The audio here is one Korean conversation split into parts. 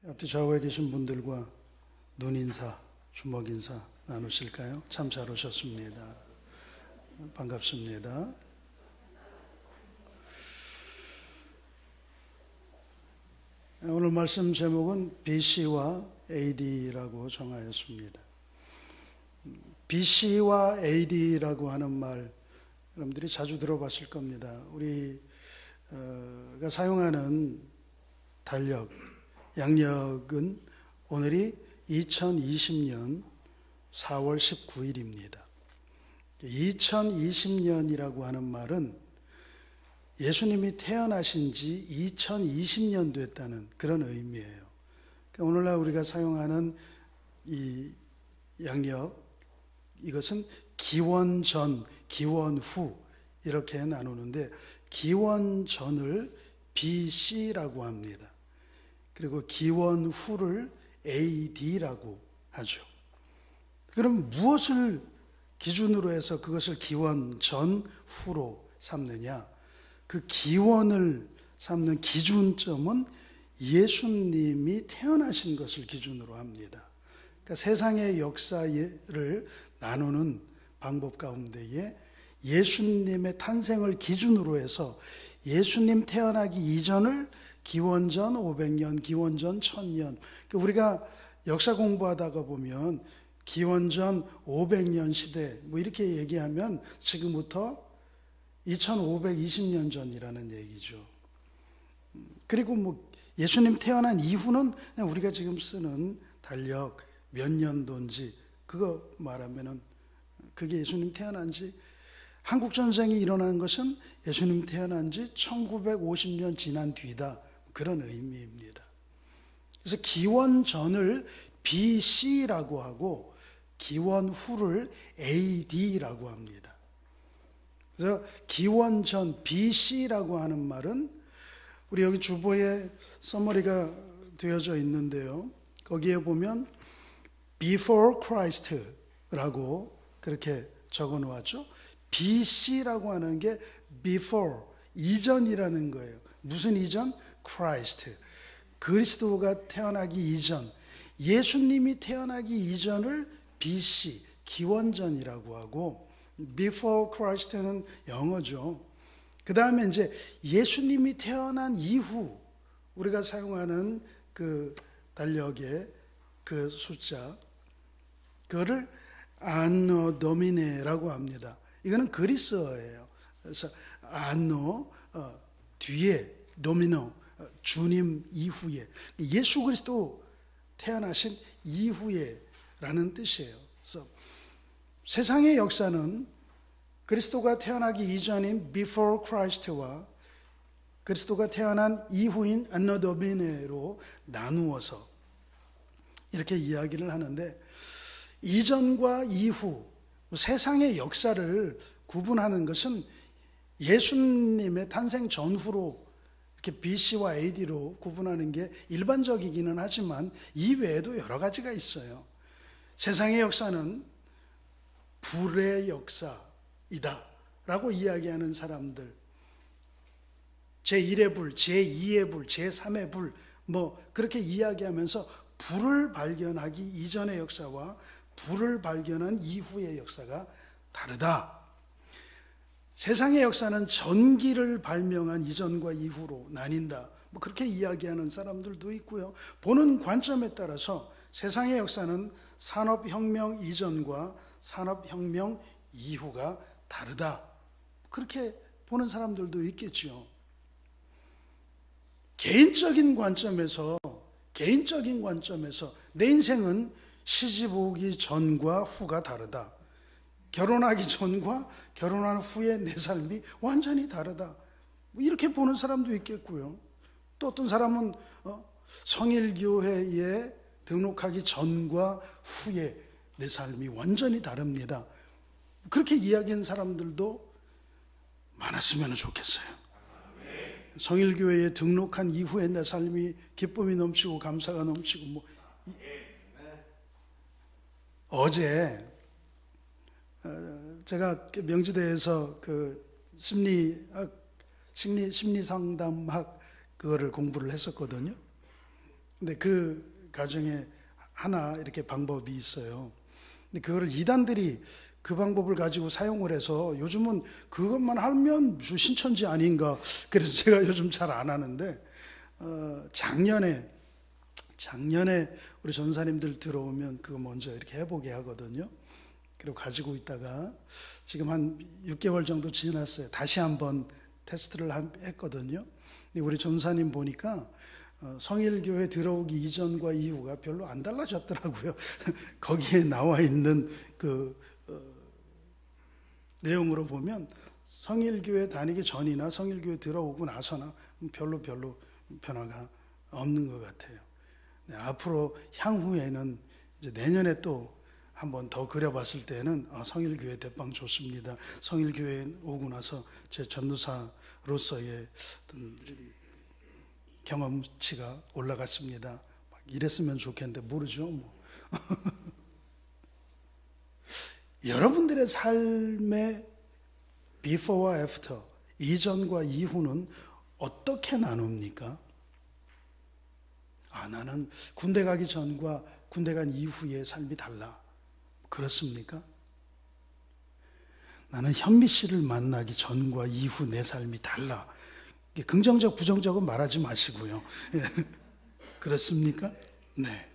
앞뒤 좌우에 계신 분들과 눈인사, 주먹인사 나누실까요? 참 잘 오셨습니다. 반갑습니다. 오늘 말씀 제목은 BC와 AD라고 정하였습니다. BC와 AD라고 하는 말 여러분들이 자주 들어봤을 겁니다. 우리가 사용하는 달력, 양력은 오늘이 2020년 4월 19일입니다. 2020년이라고 하는 말은 예수님이 태어나신 지 2020년 됐다는 그런 의미예요. 그러니까 오늘날 우리가 사용하는 이 양력, 이것은 기원 전, 기원 후 이렇게 나누는데 기원 전을 BC라고 합니다. 그리고 기원 후를 AD라고 하죠. 그럼 무엇을 기준으로 해서 그것을 기원 전, 후로 삼느냐? 그 기원을 삼는 기준점은 예수님이 태어나신 것을 기준으로 합니다. 그러니까 세상의 역사를 나누는 방법 가운데에 예수님의 탄생을 기준으로 해서 예수님 태어나기 이전을 기원전 500년, 기원전 1000년. 우리가 역사 공부하다가 보면 기원전 500년 시대 뭐 이렇게 얘기하면 지금부터 2520년 전이라는 얘기죠. 그리고 뭐 예수님 태어난 이후는 그냥 우리가 지금 쓰는 달력 몇 년도인지 그거 말하면은 그게 예수님 태어난 지 한국 전쟁이 일어난 것은 예수님 태어난 지 1950년 지난 뒤다. 그런 의미입니다. 그래서 기원 전을 BC라고 하고 기원 후를 AD라고 합니다. 그래서 기원 전 BC라고 하는 말은 우리 여기 주보에 서머리가 되어져 있는데요. 거기에 보면 Before Christ라고 그렇게 적어 놓았죠. BC라고 하는 게 Before, 이전이라는 거예요. 무슨 이전? Christ, 그리스도가 태어나기 이전, 예수님이 태어나기 이전을 BC, 기원전이라고 하고 Before Christ는 영어죠. 그 다음에 이제 예수님이 태어난 이후 우리가 사용하는 그 달력의 그 숫자, 그거를 안노 도미네라고 합니다. 이거는 그리스어예요. 그래서 안노 뒤에 도미노 주님 이후에, 예수 그리스도 태어나신 이후에 라는 뜻이에요. 그래서 세상의 역사는 그리스도가 태어나기 이전인 Before Christ와 그리스도가 태어난 이후인 안노 도미네로 나누어서 이렇게 이야기를 하는데, 이전과 이후 세상의 역사를 구분하는 것은 예수님의 탄생 전후로 이렇게 BC와 AD로 구분하는 게 일반적이기는 하지만 이외에도 여러 가지가 있어요. 세상의 역사는 불의 역사이다 라고 이야기하는 사람들, 제1의 불, 제2의 불, 제3의 불 뭐 그렇게 이야기하면서 불을 발견하기 이전의 역사와 불을 발견한 이후의 역사가 다르다. 세상의 역사는 전기를 발명한 이전과 이후로 나뉜다. 뭐 그렇게 이야기하는 사람들도 있고요. 보는 관점에 따라서 세상의 역사는 산업혁명 이전과 산업혁명 이후가 다르다. 그렇게 보는 사람들도 있겠죠. 개인적인 관점에서 내 인생은 시집 오기 전과 후가 다르다. 결혼하기 전과 결혼한 후의 내 삶이 완전히 다르다. 이렇게 보는 사람도 있겠고요. 또 어떤 사람은 성일교회에 등록하기 전과 후에 내 삶이 완전히 다릅니다. 그렇게 이야기하는 사람들도 많았으면 좋겠어요. 성일교회에 등록한 이후에 내 삶이 기쁨이 넘치고 감사가 넘치고 뭐 어제 제가 명지대에서 그 심리 상담학 그거를 공부를 했었거든요. 근데 그 가정에 하나 이렇게 방법이 있어요. 근데 그거를 이단들이 그 방법을 가지고 사용을 해서 요즘은 그것만 하면 무슨 신천지 아닌가. 그래서 제가 요즘 잘 안 하는데, 작년에 우리 전사님들 들어오면 그거 먼저 이렇게 해보게 하거든요. 그리고 가지고 있다가 지금 한 6개월 정도 지났어요. 다시 한번 테스트를 했거든요. 근데 우리 전사님 보니까 성일교회 들어오기 이전과 이후가 별로 안 달라졌더라고요. 거기에 나와 있는 그 내용으로 보면 성일교회 다니기 전이나 성일교회 들어오고 나서나 별로 변화가 없는 것 같아요. 네, 앞으로 향후에는 이제 내년에 또 한번 더 그려봤을 때는 성일교회 대빵 좋습니다. 성일교회 오고 나서 제 전도사로서의 어떤 경험치가 올라갔습니다. 막 이랬으면 좋겠는데 모르죠. 뭐. 여러분들의 삶의 before와 after, 이전과 이후는 어떻게 나눕니까? 나는 군대 가기 전과 군대 간 이후의 삶이 달라. 그렇습니까? 나는 현미 씨를 만나기 전과 이후 내 삶이 달라. 긍정적, 부정적은 말하지 마시고요. 그렇습니까? 네.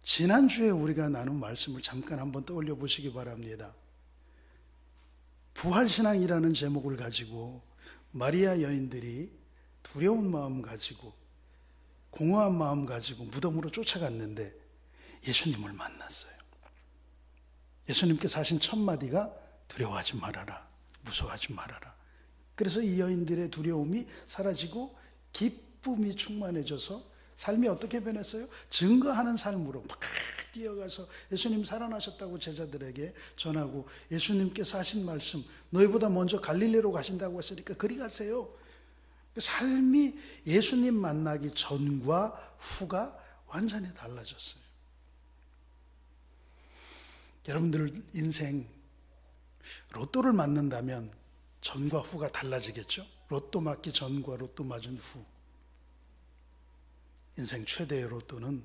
지난주에 우리가 나눈 말씀을 잠깐 한번 떠올려 보시기 바랍니다. 부활신앙이라는 제목을 가지고 마리아 여인들이 두려운 마음 가지고 공허한 마음 가지고 무덤으로 쫓아갔는데 예수님을 만났어요. 예수님께서 하신 첫 마디가 두려워하지 말아라, 무서워하지 말아라. 그래서 이 여인들의 두려움이 사라지고 기쁨이 충만해져서 삶이 어떻게 변했어요? 증거하는 삶으로 막 뛰어가서 예수님 살아나셨다고 제자들에게 전하고, 예수님께서 하신 말씀, 너희보다 먼저 갈릴리로 가신다고 했으니까 그리 가세요. 삶이 예수님 만나기 전과 후가 완전히 달라졌어요. 여러분들 인생 로또를 맞는다면 전과 후가 달라지겠죠? 로또 맞기 전과 로또 맞은 후. 인생 최대의 로또는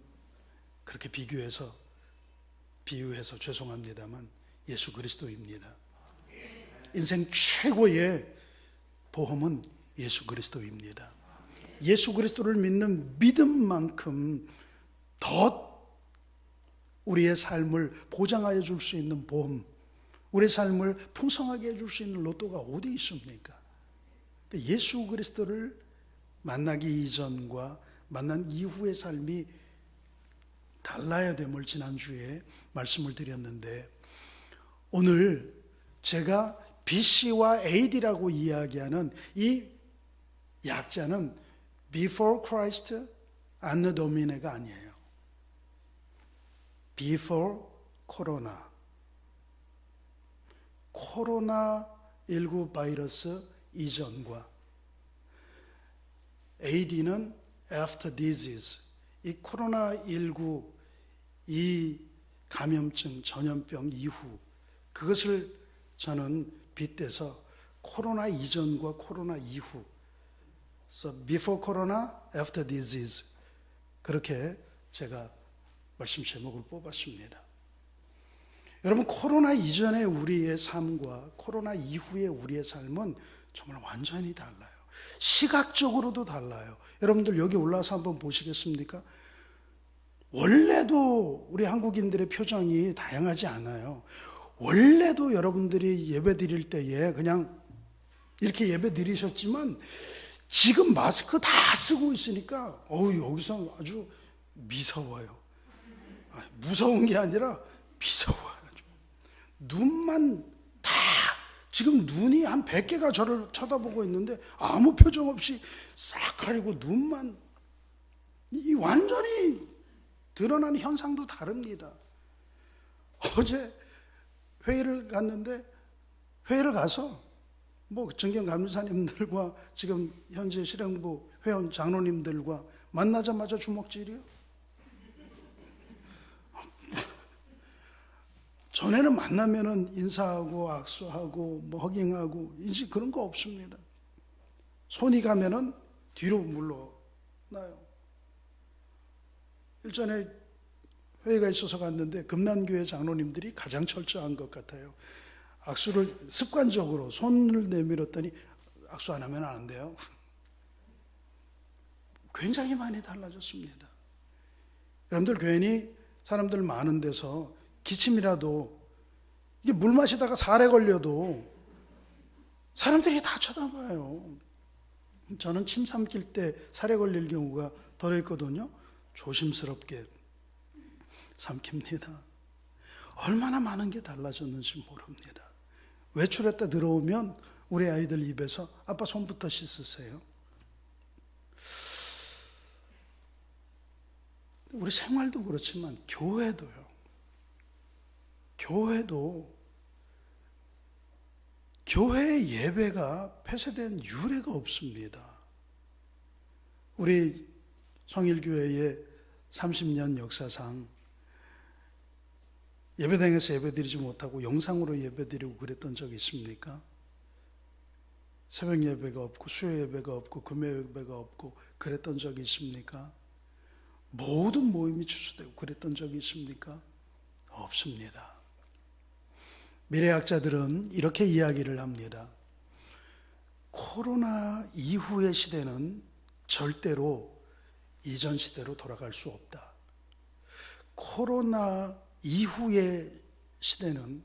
그렇게 비유해서 죄송합니다만 예수 그리스도입니다. 인생 최고의 보험은 예수 그리스도입니다. 예수 그리스도를 믿는 믿음만큼 더 우리의 삶을 보장하여 줄 수 있는 보험, 우리의 삶을 풍성하게 해줄 수 있는 로또가 어디 있습니까? 예수 그리스도를 만나기 이전과 만난 이후의 삶이 달라야 됨을 지난주에 말씀을 드렸는데, 오늘 제가 BC와 AD라고 이야기하는 이 약자는 Before Christ, Anno Domine가 아니에요. Before Corona, 코로나19 바이러스 이전과, AD는 After Disease, 이 코로나19 이 감염증, 전염병 이후, 그것을 저는 빗대서 코로나 이전과 코로나 이후, So before corona, after disease, 그렇게 제가 말씀 제목을 뽑았습니다. 여러분, 코로나 이전의 우리의 삶과 코로나 이후의 우리의 삶은 정말 완전히 달라요. 시각적으로도 달라요. 여러분들 여기 올라와서 한번 보시겠습니까? 원래도 우리 한국인들의 표정이 다양하지 않아요. 원래도 여러분들이 예배 드릴 때에 그냥 이렇게 예배 드리셨지만 지금 마스크 다 쓰고 있으니까 여기서 아주 미서워요. 무서운 게 아니라 미서워요. 눈만 다, 지금 눈이 한 100개가 저를 쳐다보고 있는데 아무 표정 없이 싹 가리고 눈만, 이 완전히 드러나는 현상도 다릅니다. 어제 회의를 가서 정경 감리사님들과 지금 현재 실행부 회원 장로님들과 만나자마자 주먹질이요. 전에는 만나면은 인사하고 악수하고 허깅하고 이제 그런 거 없습니다. 손이 가면은 뒤로 물러나요. 일전에 회의가 있어서 갔는데 금난교회 장로님들이 가장 철저한 것 같아요. 악수를 습관적으로 손을 내밀었더니 악수 안 하면 안 돼요. 굉장히 많이 달라졌습니다. 여러분들 괜히 사람들 많은 데서 기침이라도 이게 물 마시다가 살에 걸려도 사람들이 다 쳐다봐요. 저는 침 삼킬 때 살에 걸릴 경우가 덜어 있거든요. 조심스럽게 삼킵니다. 얼마나 많은 게 달라졌는지 모릅니다. 외출했다 들어오면 우리 아이들 입에서 아빠 손부터 씻으세요. 우리 생활도 그렇지만 교회도 교회 예배가 폐쇄된 유례가 없습니다. 우리 성일교회의 30년 역사상 예배당에서 예배드리지 못하고 영상으로 예배드리고 그랬던 적이 있습니까? 새벽 예배가 없고 수요 예배가 없고 금요 예배가 없고 그랬던 적이 있습니까? 모든 모임이 취소되고 그랬던 적이 있습니까? 없습니다. 미래학자들은 이렇게 이야기를 합니다. 코로나 이후의 시대는 절대로 이전 시대로 돌아갈 수 없다. 코로나 이후의 시대는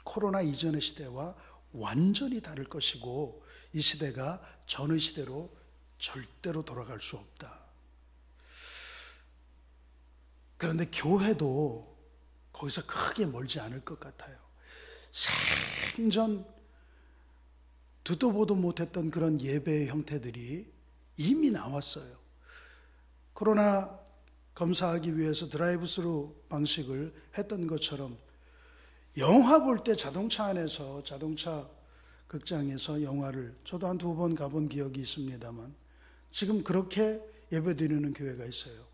코로나 이전의 시대와 완전히 다를 것이고 이 시대가 전의 시대로 절대로 돌아갈 수 없다. 그런데 교회도 거기서 크게 멀지 않을 것 같아요. 생전 듣도 보도 못했던 그런 예배의 형태들이 이미 나왔어요. 코로나 검사하기 위해서 드라이브스루 방식을 했던 것처럼 영화 볼 때 자동차 안에서 자동차 극장에서 영화를 저도 한 두 번 가본 기억이 있습니다만 지금 그렇게 예배드리는 교회가 있어요.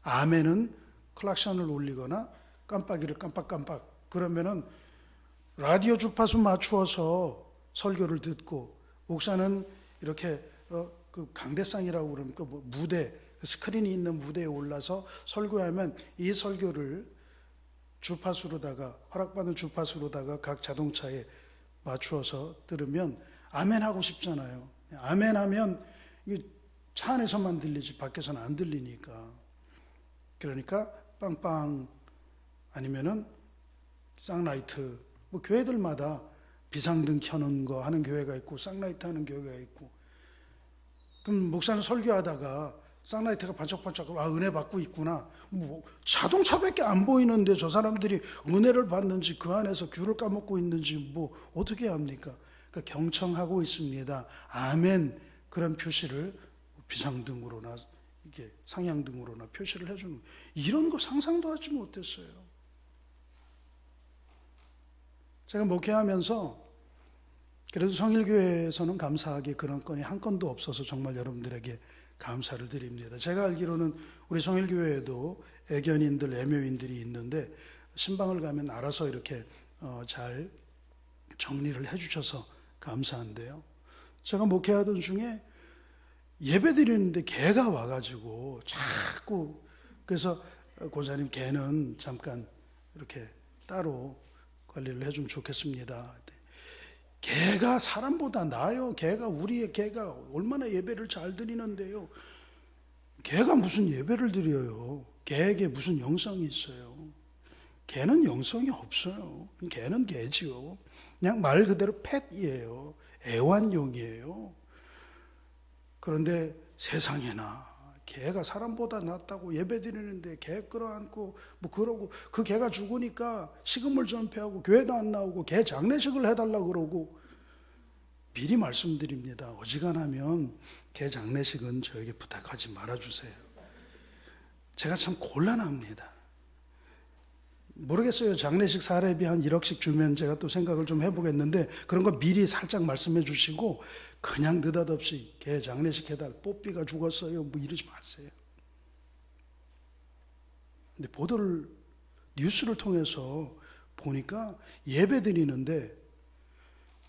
아멘은 클락션을 올리거나 깜빡이를 깜빡깜빡 그러면은 라디오 주파수 맞추어서 설교를 듣고 목사는 이렇게 그 강대상이라고 그럽니까? 무대 스크린이 있는 무대에 올라서 설교하면 이 설교를 주파수로다가 허락받은 주파수로다가 각 자동차에 맞추어서 들으면 아멘 하고 싶잖아요. 아멘 하면 차 안에서만 들리지 밖에서는 안 들리니까. 그러니까 빵빵 아니면은 쌍라이트 뭐 교회들마다 비상등 켜는 거 하는 교회가 있고 쌍라이트 하는 교회가 있고 그럼 목사는 설교하다가 쌍라이트가 반짝반짝 은혜 받고 있구나 뭐 자동차밖에 안 보이는데 저 사람들이 은혜를 받는지 그 안에서 귤을 까먹고 있는지 뭐 어떻게 합니까? 그러니까 경청하고 있습니다. 아멘 그런 표시를 비상등으로나 이게 상향등으로나 표시를 해주는 이런 거 상상도 하지 못했어요. 제가 목회하면서 그래도 성일교회에서는 감사하게 그런 건이 한 건도 없어서 정말 여러분들에게 감사를 드립니다. 제가 알기로는 우리 성일교회에도 애견인들, 애묘인들이 있는데 신방을 가면 알아서 이렇게 잘 정리를 해주셔서 감사한데요. 제가 목회하던 중에 예배 드리는데 개가 와가지고 자꾸 그래서 권사님 개는 잠깐 이렇게 따로 관리를 해주면 좋겠습니다. 개가 사람보다 나아요. 우리의 개가 얼마나 예배를 잘 드리는데요. 개가 무슨 예배를 드려요. 개에게 무슨 영성이 있어요. 개는 영성이 없어요. 개는 개지요. 그냥 말 그대로 펫이에요. 애완용이에요. 그런데 세상에나 개가 사람보다 낫다고 예배 드리는데 개 끌어안고 뭐 그러고 그 개가 죽으니까 식음을 전폐하고 교회도 안 나오고 개 장례식을 해달라고 그러고 미리 말씀드립니다. 어지간하면 개 장례식은 저에게 부탁하지 말아주세요. 제가 참 곤란합니다. 모르겠어요. 장례식 사례비 한 1억씩 주면 제가 또 생각을 좀 해보겠는데 그런 거 미리 살짝 말씀해 주시고 그냥 느닷없이 개 장례식 해달 뽀삐가 죽었어요 뭐 이러지 마세요. 근데 뉴스를 통해서 보니까 예배 드리는데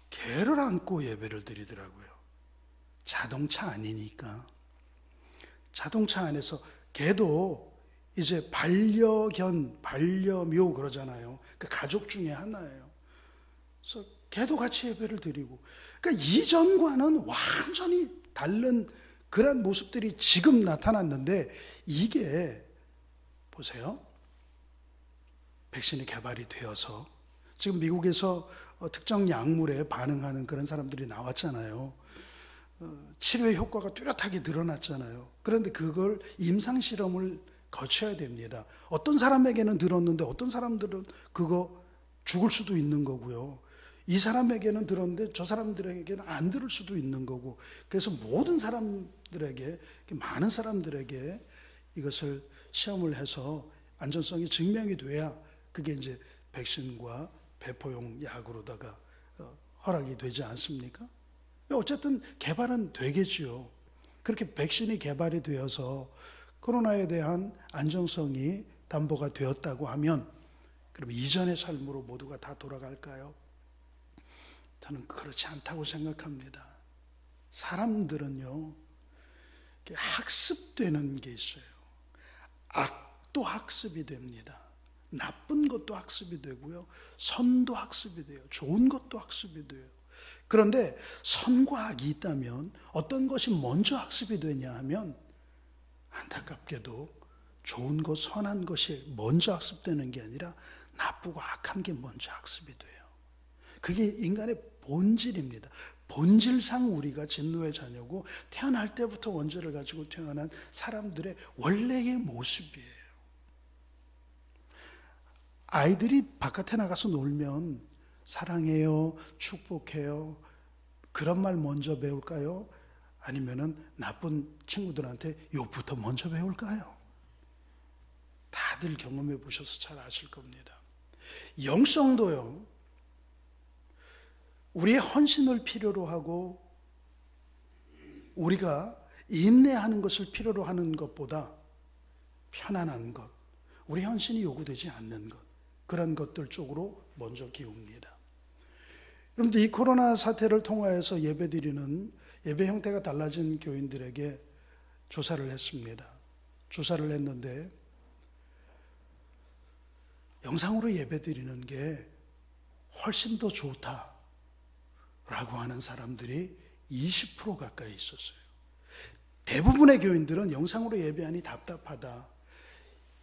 개를 안고 예배를 드리더라고요. 자동차 아니니까. 자동차 안에서 개도 이제 반려견, 반려묘 그러잖아요. 그 가족 중에 하나예요. 그래서 개도 같이 예배를 드리고, 그러니까 이전과는 완전히 다른 그런 모습들이 지금 나타났는데, 이게 보세요. 백신이 개발이 되어서 지금 미국에서 특정 약물에 반응하는 그런 사람들이 나왔잖아요. 치료의 효과가 뚜렷하게 드러났잖아요. 그런데 그걸 임상실험을 거쳐야 됩니다. 어떤 사람에게는 들었는데 어떤 사람들은 그거 죽을 수도 있는 거고요. 이 사람에게는 들었는데 저 사람들에게는 안 들을 수도 있는 거고, 그래서 모든 사람들에게, 많은 사람들에게 이것을 시험을 해서 안전성이 증명이 돼야 그게 이제 백신과 배포용 약으로다가 허락이 되지 않습니까? 어쨌든 개발은 되겠지요. 그렇게 백신이 개발이 되어서 코로나에 대한 안정성이 담보가 되었다고 하면, 그럼 이전의 삶으로 모두가 다 돌아갈까요? 저는 그렇지 않다고 생각합니다. 사람들은요, 학습되는 게 있어요. 악도 학습이 됩니다. 나쁜 것도 학습이 되고요. 선도 학습이 돼요. 좋은 것도 학습이 돼요. 그런데 선과 악이 있다면 어떤 것이 먼저 학습이 되냐 하면, 안타깝게도 좋은 것, 선한 것이 먼저 학습되는 게 아니라 나쁘고 악한 게 먼저 학습이 돼요. 그게 인간의 본질입니다. 본질상 우리가 진노의 자녀고 태어날 때부터 원죄를 가지고 태어난 사람들의 원래의 모습이에요. 아이들이 바깥에 나가서 놀면 사랑해요, 축복해요, 그런 말 먼저 배울까요? 아니면은 나쁜 친구들한테 욕부터 먼저 배울까요? 다들 경험해 보셔서 잘 아실 겁니다. 영성도요, 우리의 헌신을 필요로 하고 우리가 인내하는 것을 필요로 하는 것보다 편안한 것, 우리 헌신이 요구되지 않는 것, 그런 것들 쪽으로 먼저 기웁니다. 여러분들, 이 코로나 사태를 통하여서 예배드리는 예배 형태가 달라진 교인들에게 조사를 했습니다. 조사를 했는데 영상으로 예배드리는 게 훨씬 더 좋다라고 하는 사람들이 20% 가까이 있었어요. 대부분의 교인들은 영상으로 예배하니 답답하다,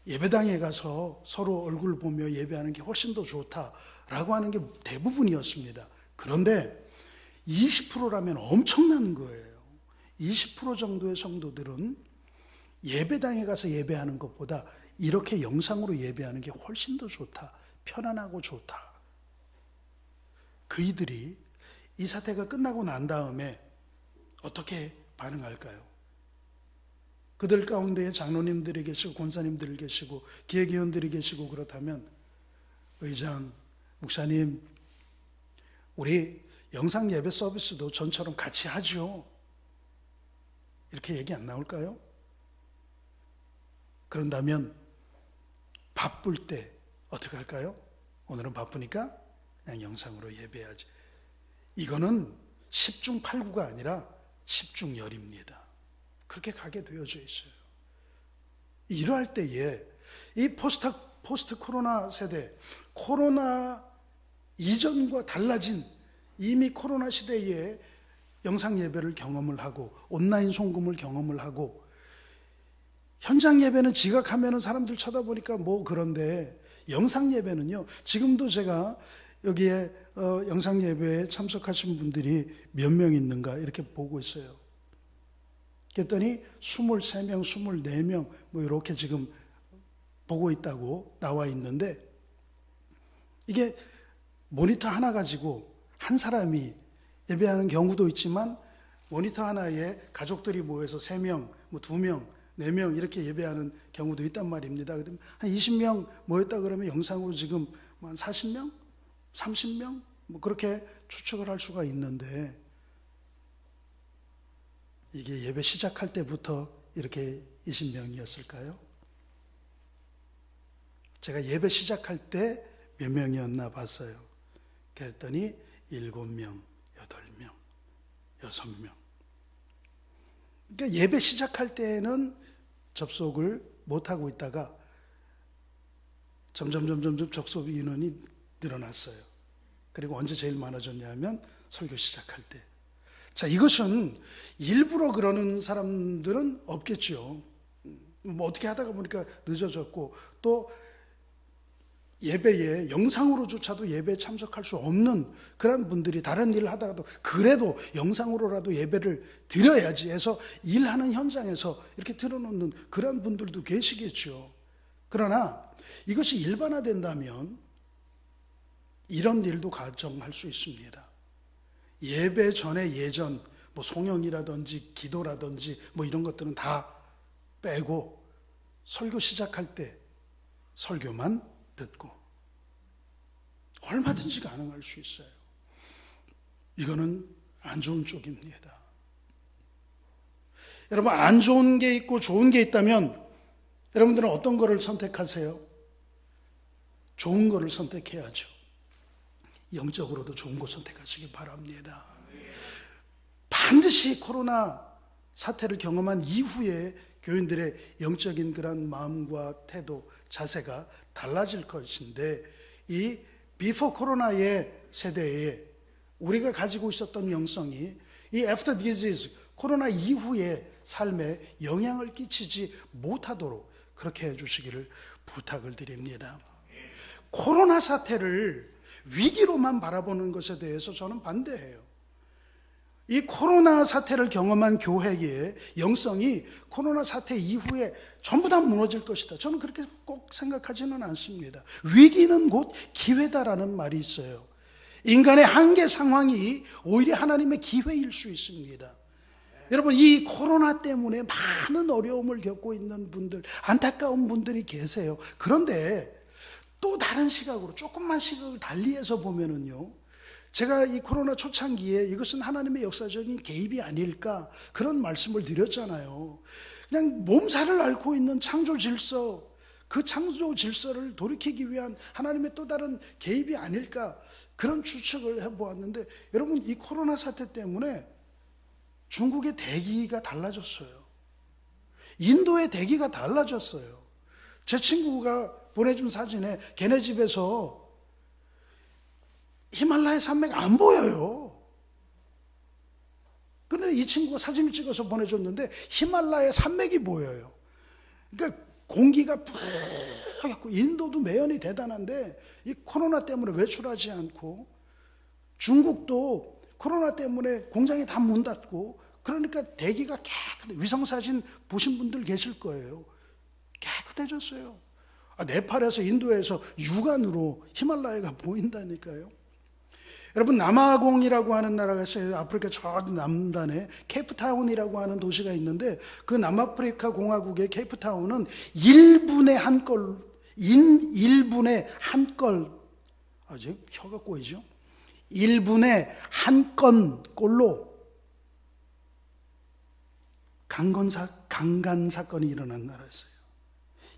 예배당에 가서 서로 얼굴 보며 예배하는 게 훨씬 더 좋다라고 하는 게 대부분이었습니다. 그런데 20%라면 엄청난 거예요. 20% 정도의 성도들은 예배당에 가서 예배하는 것보다 이렇게 영상으로 예배하는 게 훨씬 더 좋다, 편안하고 좋다. 그이들이 이 사태가 끝나고 난 다음에 어떻게 반응할까요? 그들 가운데에 장로님들이 계시고 권사님들이 계시고 기획위원들이 계시고 그렇다면, 의장, 목사님, 우리 영상 예배 서비스도 전처럼 같이 하죠, 이렇게 얘기 안 나올까요? 그런다면 바쁠 때 어떻게 할까요? 오늘은 바쁘니까 그냥 영상으로 예배하지. 이거는 10중 8구가 아니라 10중 열입니다. 그렇게 가게 되어져 있어요. 이러할 때에 이 포스트 코로나 세대, 코로나 이전과 달라진 이미 코로나 시대에 영상 예배를 경험을 하고 온라인 송금을 경험을 하고, 현장 예배는 지각하면 사람들 쳐다보니까 뭐 그런데 영상 예배는요, 지금도 제가 여기에 영상 예배에 참석하신 분들이 몇 명 있는가 이렇게 보고 있어요. 그랬더니 23명, 24명 뭐 이렇게 지금 보고 있다고 나와 있는데, 이게 모니터 하나 가지고 한 사람이 예배하는 경우도 있지만 모니터 하나에 가족들이 모여서 3명, 뭐 2명, 4명 이렇게 예배하는 경우도 있단 말입니다. 한 20명 모였다 그러면 영상으로 지금 한 40명? 30명? 뭐 그렇게 추측을 할 수가 있는데, 이게 예배 시작할 때부터 이렇게 20명이었을까요? 제가 예배 시작할 때 몇 명이었나 봤어요. 그랬더니 7명, 8명, 6명. 그러니까 예배 시작할 때는 접속을 못하고 있다가 점점 접속 인원이 늘어났어요. 그리고 언제 제일 많아졌냐면 설교 시작할 때. 자, 이것은 일부러 그러는 사람들은 없겠죠. 뭐 어떻게 하다가 보니까 늦어졌고, 또 예배에 영상으로조차도 예배에 참석할 수 없는 그런 분들이 다른 일을 하다가도 그래도 영상으로라도 예배를 드려야지 해서 일하는 현장에서 이렇게 틀어놓는 그런 분들도 계시겠죠. 그러나 이것이 일반화된다면 이런 일도 가정할 수 있습니다. 예배 전에 예전 뭐 송영이라든지 기도라든지 뭐 이런 것들은 다 빼고 설교 시작할 때 설교만 듣고 얼마든지 가능할 수 있어요. 이거는 안 좋은 쪽입니다. 여러분, 안 좋은 게 있고 좋은 게 있다면 여러분들은 어떤 거를 선택하세요? 좋은 거를 선택해야죠. 영적으로도 좋은 거 선택하시기 바랍니다. 반드시 코로나 사태를 경험한 이후에 교인들의 영적인 그런 마음과 태도, 자세가 달라질 것인데, 이 비포 코로나의 세대에 우리가 가지고 있었던 영성이 이 애프터 디지즈, 코로나 이후의 삶에 영향을 끼치지 못하도록 그렇게 해주시기를 부탁을 드립니다. 코로나 사태를 위기로만 바라보는 것에 대해서 저는 반대해요. 이 코로나 사태를 경험한 교회의 영성이 코로나 사태 이후에 전부 다 무너질 것이다, 저는 그렇게 꼭 생각하지는 않습니다. 위기는 곧 기회다라는 말이 있어요. 인간의 한계 상황이 오히려 하나님의 기회일 수 있습니다. 여러분, 이 코로나 때문에 많은 어려움을 겪고 있는 분들, 안타까운 분들이 계세요. 그런데 또 다른 시각으로, 조금만 시각을 달리해서 보면은요, 제가 이 코로나 초창기에 이것은 하나님의 역사적인 개입이 아닐까 그런 말씀을 드렸잖아요. 그냥 몸살을 앓고 있는 창조 질서, 그 창조 질서를 돌이키기 위한 하나님의 또 다른 개입이 아닐까 그런 추측을 해보았는데, 여러분, 이 코로나 사태 때문에 중국의 대기가 달라졌어요. 인도의 대기가 달라졌어요. 제 친구가 보내준 사진에 걔네 집에서 히말라야 산맥 안 보여요. 그런데 이 친구가 사진을 찍어서 보내줬는데 히말라야 산맥이 보여요. 그러니까 공기가 뿌옇고, 인도도 매연이 대단한데 이 코로나 때문에 외출하지 않고, 중국도 코로나 때문에 공장이 다 문 닫고, 그러니까 대기가 깨끗해. 위성사진 보신 분들 계실 거예요. 깨끗해졌어요. 네팔에서, 인도에서 육안으로 히말라야가 보인다니까요. 여러분, 남아공이라고 하는 나라가 있어요. 아프리카 저 남단에 케이프타운이라고 하는 도시가 있는데, 그 남아프리카 공화국의 케이프타운은 1분에 한 건, 1분에 한 건, 아주 혀가 꼬이죠? 1분에 한 건 꼴로 강간 사건이 일어난 나라였어요.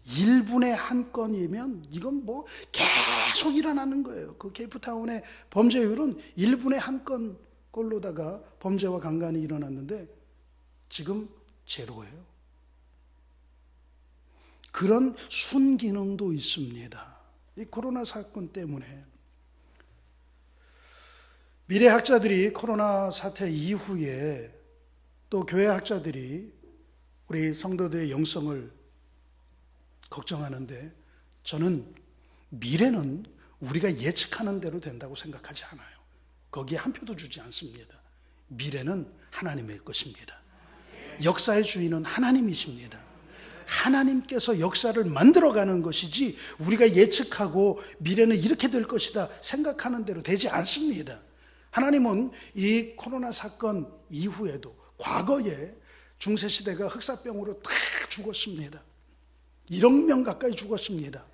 1분에 한 건이면 이건 뭐 계속 일어나는 거예요. 그 케이프타운의 범죄율은 1분에 한 건꼴로다가 범죄와 강간이 일어났는데 지금 제로예요. 그런 순기능도 있습니다. 이 코로나 사건 때문에. 미래학자들이 코로나 사태 이후에, 또 교회 학자들이 우리 성도들의 영성을 걱정하는데, 저는 미래는 우리가 예측하는 대로 된다고 생각하지 않아요. 거기에 한 표도 주지 않습니다. 미래는 하나님의 것입니다. 역사의 주인은 하나님이십니다. 하나님께서 역사를 만들어가는 것이지 우리가 예측하고 미래는 이렇게 될 것이다 생각하는 대로 되지 않습니다. 하나님은 이 코로나 사건 이후에도, 과거에 중세시대가 흑사병으로 다 죽었습니다. 1억 명 가까이 죽었습니다.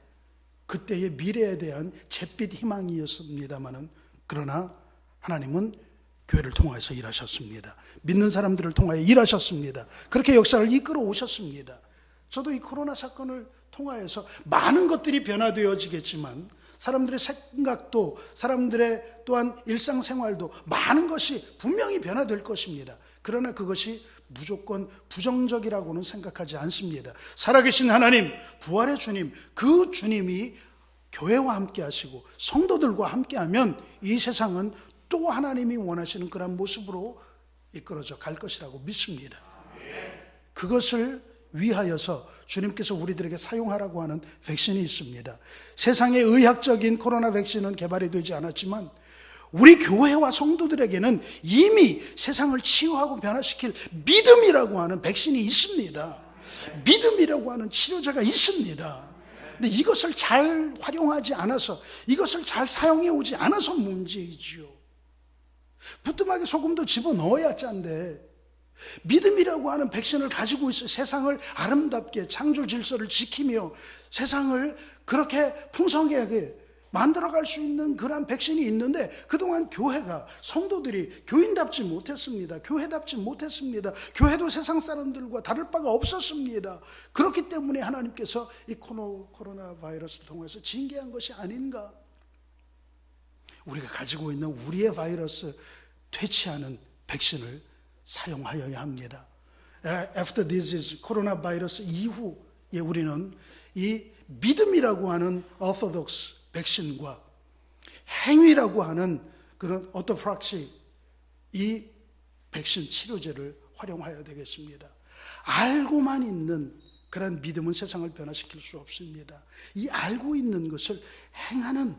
그때의 미래에 대한 잿빛 희망이었습니다마는, 그러나 하나님은 교회를 통해서 일하셨습니다. 믿는 사람들을 통하여 일하셨습니다. 그렇게 역사를 이끌어 오셨습니다. 저도 이 코로나 사건을 통하여서 많은 것들이 변화되어지겠지만 사람들의 생각도 사람들의 또한 일상생활도 많은 것이 분명히 변화될 것입니다. 그러나 그것이 무조건 부정적이라고는 생각하지 않습니다. 살아계신 하나님, 부활의 주님, 그 주님이 교회와 함께 하시고 성도들과 함께 하면 이 세상은 또 하나님이 원하시는 그런 모습으로 이끌어져 갈 것이라고 믿습니다. 그것을 위하여서 주님께서 우리들에게 사용하라고 하는 백신이 있습니다. 세상의 의학적인 코로나 백신은 개발이 되지 않았지만 우리 교회와 성도들에게는 이미 세상을 치유하고 변화시킬 믿음이라고 하는 백신이 있습니다. 믿음이라고 하는 치료제가 있습니다. 근데 이것을 잘 활용하지 않아서, 이것을 잘 사용해 오지 않아서 문제이지요. 부뚜막에 소금도 집어넣어야 짠데 믿음이라고 하는 백신을 가지고 있어 세상을 아름답게 창조 질서를 지키며 세상을 그렇게 풍성하게 만들어갈 수 있는 그런 백신이 있는데 그동안 교회가, 성도들이 교인답지 못했습니다. 교회답지 못했습니다. 교회도 세상 사람들과 다를 바가 없었습니다. 그렇기 때문에 하나님께서 이 코로나 바이러스를 통해서 징계한 것이 아닌가. 우리가 가지고 있는 우리의 바이러스 퇴치하는 백신을 사용하여야 합니다. After this is 코로나 바이러스 이후에 우리는 이 믿음이라고 하는 오소독스 백신과 행위라고 하는 그런 오토프락시 이 백신 치료제를 활용해야 되겠습니다. 알고만 있는 그런 믿음은 세상을 변화시킬 수 없습니다. 이 알고 있는 것을 행하는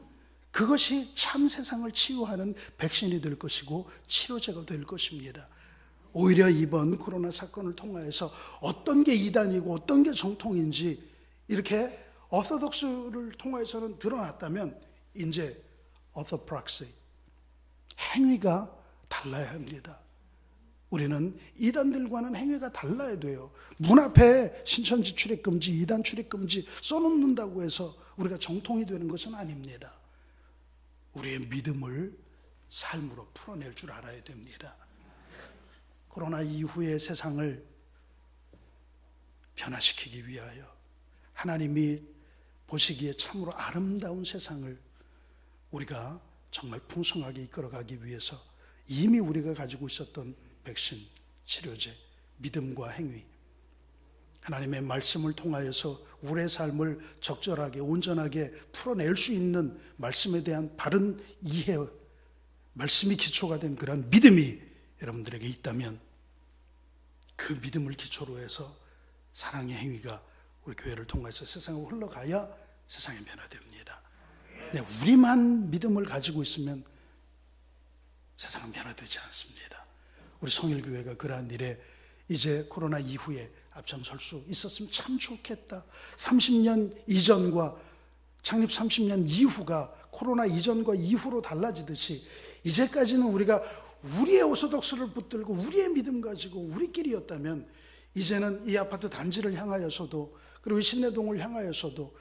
그것이 참 세상을 치유하는 백신이 될 것이고 치료제가 될 것입니다. 오히려 이번 코로나 사건을 통하여서 어떤 게 이단이고 어떤 게 정통인지 이렇게 오소독스를 통해서는 드러났다면 이제 오토프락시 행위가 달라야 합니다. 우리는 이단들과는 행위가 달라야 돼요. 문 앞에 신천지 출입금지, 이단 출입금지 써놓는다고 해서 우리가 정통이 되는 것은 아닙니다. 우리의 믿음을 삶으로 풀어낼 줄 알아야 됩니다. 코로나 이후의 세상을 변화시키기 위하여 하나님이 보시기에 참으로 아름다운 세상을 우리가 정말 풍성하게 이끌어가기 위해서 이미 우리가 가지고 있었던 백신, 치료제, 믿음과 행위, 하나님의 말씀을 통하여서 우리의 삶을 적절하게 온전하게 풀어낼 수 있는 말씀에 대한 바른 이해, 말씀이 기초가 된 그런 믿음이 여러분들에게 있다면 그 믿음을 기초로 해서 사랑의 행위가 우리 교회를 통해서 세상으로 흘러가야 세상이 변화됩니다. 근데 우리만 믿음을 가지고 있으면 세상은 변화되지 않습니다. 우리 성일교회가 그러한 일에 이제 코로나 이후에 앞장설 수 있었으면 참 좋겠다. 30년 이전과 창립 30년 이후가 코로나 이전과 이후로 달라지듯이 이제까지는 우리가 우리의 오소독스를 붙들고 우리의 믿음 가지고 우리끼리였다면 이제는 이 아파트 단지를 향하여서도 그리고 이 신내동을 향하여서도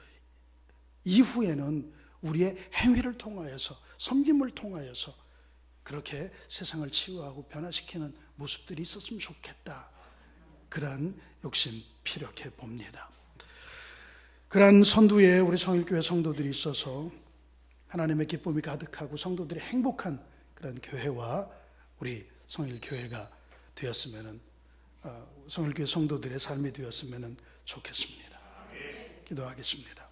이후에는 우리의 행위를 통하여서 섬김을 통하여서 그렇게 세상을 치유하고 변화시키는 모습들이 있었으면 좋겠다. 그러한 욕심 피력해 봅니다. 그러한 선두에 우리 성일교회 성도들이 있어서 하나님의 기쁨이 가득하고 성도들이 행복한 그런 교회와 우리 성일교회가 되었으면, 성일교회 성도들의 삶이 되었으면 좋겠습니다. 기도하겠습니다.